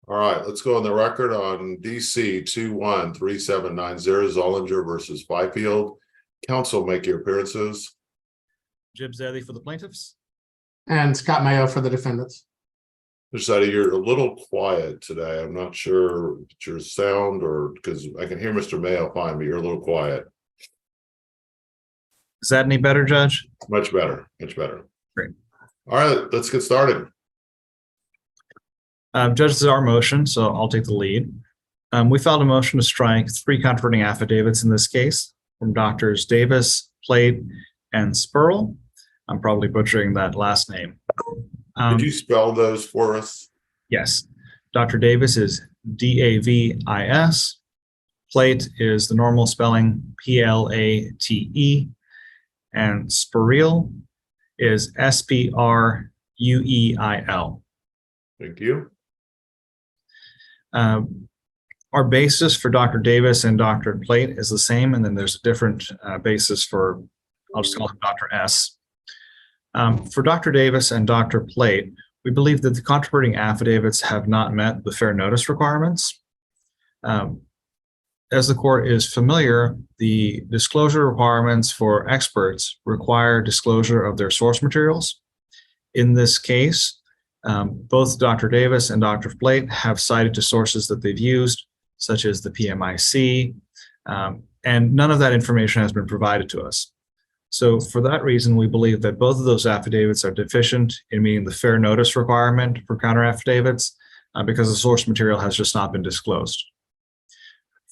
All right, let's go on the record on DC 213790 Zollinger versus Byfield. Counsel, make your appearances. Jib Zeddy for the plaintiffs. And Scott Mayo for the defendants. Mr. Zeddy, you're a little quiet today. I'm not sure if it's your sound or because I can hear Mr. Mayo fine, but you're a little quiet. Is that any better, Judge? Much better, much better. Great. All right, let's get started. Judge, this is our motion, so I'll take the lead. We filed a motion to strike 3 controverting affidavits in this case from Doctors Davis, Plate, and Spurl. I'm probably butchering that last name. Could you spell those for us? Yes. Dr. Davis is Davis. Plate is the normal spelling, Plate. And Spurl is Sprueil. Thank you. Our basis for Dr. Davis and Dr. Plate is the same, and then there's a different basis for, I'll just call him Dr. S. For Dr. Davis and Dr. Plate, we believe that the controverting affidavits have not met the fair notice requirements. As the court is familiar, the disclosure requirements for experts require disclosure of their source materials. In this case, both Dr. Davis and Dr. Plate have cited to sources that they've used, such as the PMIC, and none of that information has been provided to us. So for that reason, we believe that both of those affidavits are deficient in meeting the fair notice requirement for counter affidavits because the source material has just not been disclosed.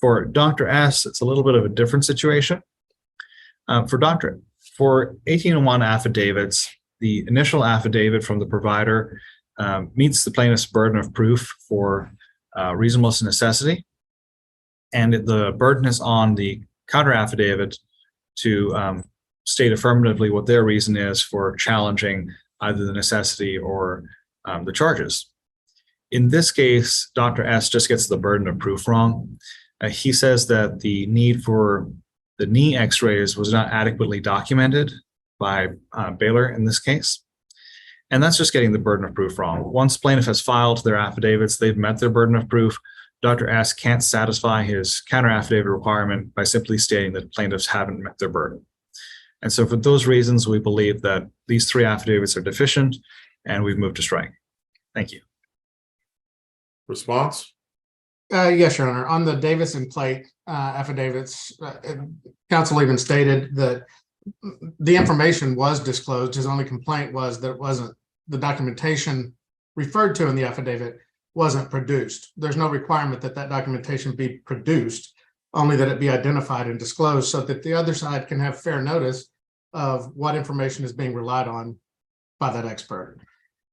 For Dr. S, it's a little bit of a different situation. For 1801 affidavits, the initial affidavit from the provider meets the plaintiff's burden of proof for reasonableness and necessity. And the burden is on the counter affidavit to state affirmatively what their reason is for challenging either the necessity or the charges. In this case, Dr. S just gets the burden of proof wrong. He says that the need for the knee x-rays was not adequately documented by Baylor in this case. And that's just getting the burden of proof wrong. Once plaintiff has filed their affidavits, they've met their burden of proof. Dr. S can't satisfy his counter affidavit requirement by simply stating that plaintiffs haven't met their burden. And so for those reasons, we believe that these 3 affidavits are deficient and we've moved to strike. Thank you. Response? Yes, Your Honor. On the Davis and Plate affidavits, counsel even stated that the information was disclosed. His only complaint was that it wasn't, the documentation referred to in the affidavit wasn't produced. There's no requirement that that documentation be produced, only that it be identified and disclosed so that the other side can have fair notice of what information is being relied on by that expert.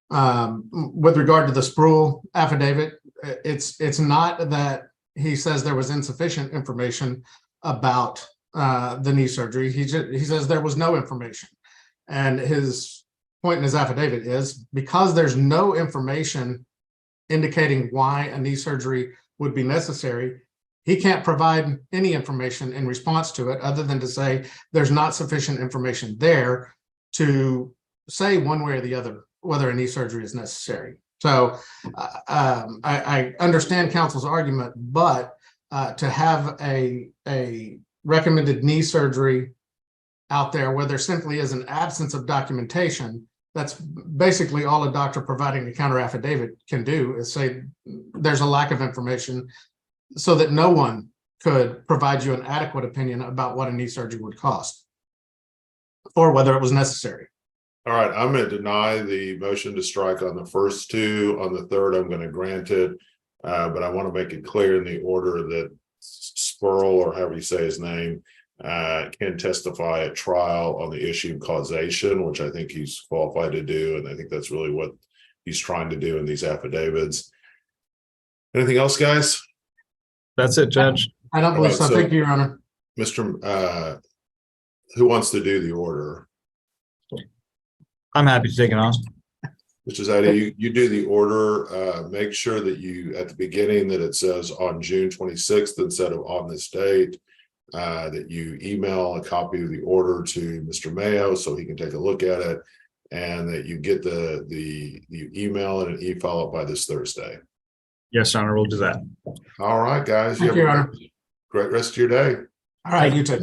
With regard to the Sprueil affidavit, it's not that he says there was insufficient information about the knee surgery. He says there was no information. And his point in his affidavit is because there's no information indicating why a knee surgery would be necessary, he can't provide any information in response to it other than to say there's not sufficient information there to say one way or the other whether a knee surgery is necessary. So I understand counsel's argument, but to have a recommended knee surgery out there where there simply is an absence of documentation, that's basically all a doctor providing a counter affidavit can do is say there's a lack of information so that no one could provide you an adequate opinion about what a knee surgery would cost or whether it was necessary. All right, I'm going to deny the motion to strike on the first 2. On the third, I'm going to grant it, but I want to make it clear in the order that Spurl, or however you say his name, can testify at trial on the issue of causation, which I think he's qualified to do, and I think that's really what he's trying to do in these affidavits. Anything else, guys? That's it, Judge. I don't believe so. Thank you, Your Honor. Mr. Who wants to do the order? I'm happy to take it on. Mr. Zeddy, you do the order. Make sure that you, at the beginning, that it says on June 26th instead of on this date, that you email a copy of the order to Mr. Mayo so he can take a look at it, and that you get the email and an e-follow-up by this Thursday. Yes, Your Honor, we'll do that. All right, guys. Thank have you, a Your Honor. great rest of your day. All right, you too.